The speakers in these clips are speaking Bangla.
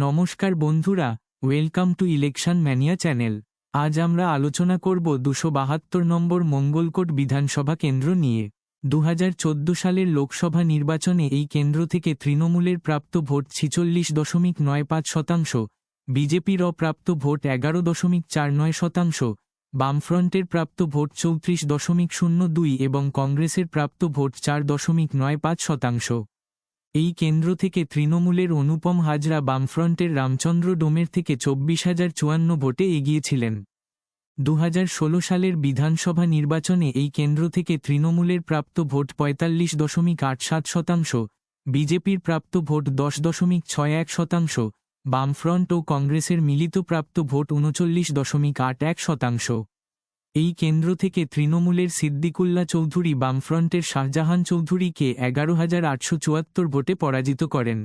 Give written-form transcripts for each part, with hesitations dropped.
নমস্কার বন্ধুরা, welcome to election mania channel. আজ আমরা আলোচনা করব 272 নম্বর মঙ্গলকোট বিধানসভা কেন্দ্র নিয়ে। 2014 সালের লোকসভা নির্বাচনে এই কেন্দ্র থেকে তৃণমূলের প্রাপ্ত ভোট 46.95%, বিজেপির অপ্রাপ্ত ভোট 11.49%, বামফ্রন্টের প্রাপ্ত ভোট 34.02 এবং কংগ্রেসের প্রাপ্ত ভোট 4.95%। এই কেন্দ্র থেকে তৃণমূলের অনুপম হাজরা বামফ্রন্টের রামচন্দ্র ডোমের থেকে 24,054 ভোটে এগিয়েছিলেন। 2016 সালের বিধানসভা নির্বাচনে এই কেন্দ্র থেকে তৃণমূলের প্রাপ্ত ভোট 45.87%, বিজেপির প্রাপ্ত ভোট 10.61%, বামফ্রন্ট ও কংগ্রেসের মিলিত প্রাপ্ত ভোট 39.81%। এই কেন্দ্র থেকে তৃণমূলের সিদ্দিকুল্লা চৌধুরী বামফ্রন্টের শাহজাহান চৌধুরীকে 11,874 ভোটে পরাজিত করেন।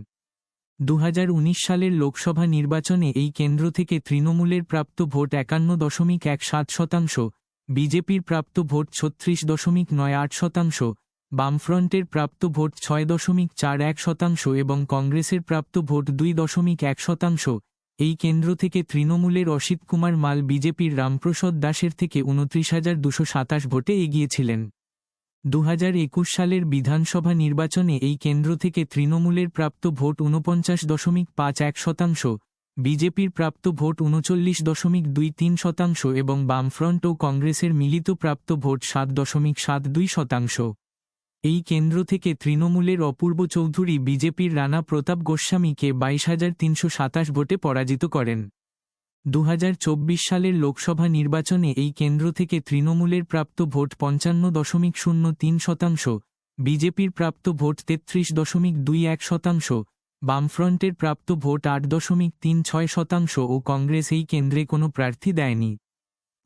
2019 সালের লোকসভা নির্বাচনে এই কেন্দ্র থেকে তৃণমূলের প্রাপ্ত ভোট 51.17%, বিজেপির প্রাপ্ত ভোট 36.98%, বামফ্রন্টের প্রাপ্ত ভোট 6.41% এবং কংগ্রেসের প্রাপ্ত ভোট 2.1%। এই কেন্দ্র থেকে তৃণমূলের অসিত কুমার মাল বিজেপির রামপ্রসাদ দাসের থেকে 29,227 ভোটে এগিয়েছিলেন। 2021 সালের বিধানসভা নির্বাচনে এই কেন্দ্র থেকে তৃণমূলের প্রাপ্ত ভোট 49.51%, বিজেপির প্রাপ্ত ভোট 39.23% এবং বামফ্রন্ট ও কংগ্রেসের মিলিত প্রাপ্ত ভোট 7.72%। এই কেন্দ্র থেকে তৃণমূলের অপূর্ব চৌধুরী বিজেপির রানা প্রতাপ গোস্বামীকে 22,327 ভোটে পরাজিত করেন। 2024 সালের লোকসভা নির্বাচনে এই কেন্দ্র থেকে তৃণমূলের প্রাপ্ত ভোট 55.03%, বিজেপির প্রাপ্ত ভোট 33.21%, বামফ্রন্টের প্রাপ্ত ভোট 8.36% ও কংগ্রেস এই কেন্দ্রে কোনো প্রার্থী দেয়নি।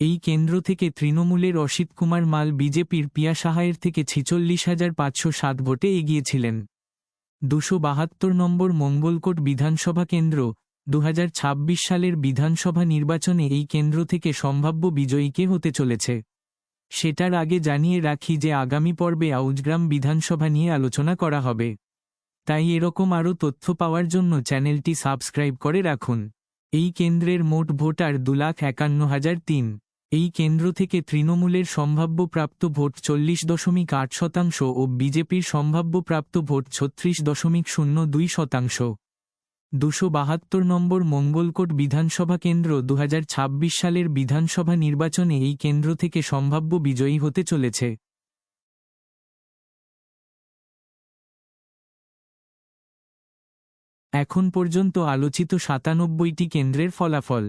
এই কেন্দ্র থেকে তৃণমূলের অসিত কুমার মাল বিজেপির পিয়া সাহায়ের থেকে 46,507 ভোটে এগিয়েছিলেন। 272 নম্বর মঙ্গলকোট বিধানসভা কেন্দ্র। 2026 সালের বিধানসভা নির্বাচনে এই কেন্দ্র থেকে সম্ভাব্য বিজয়ী কে হতে চলেছে সেটার আগে জানিয়ে রাখি যে আগামী পর্বে আউজগ্রাম বিধানসভা নিয়ে আলোচনা করা হবে, তাই এরকম আরও তথ্য পাওয়ার জন্য চ্যানেলটি সাবস্ক্রাইব করে রাখুন। এই কেন্দ্রের মোট ভোটার 2,51,003। এই কেন্দ্র থেকে তৃণমূলের সম্ভাব্য প্রাপ্ত ভোট 40.8% ও বিজেপির সম্ভাব্য প্রাপ্ত ভোট 36.02%। 272 নম্বর মঙ্গলকোট বিধানসভা কেন্দ্র। 2026 সালের বিধানসভা নির্বাচনে এই কেন্দ্র থেকে সম্ভাব্য বিজয়ী হতে চলেছে এখন পর্যন্ত আলোচিত 97টি কেন্দ্রের ফলাফল।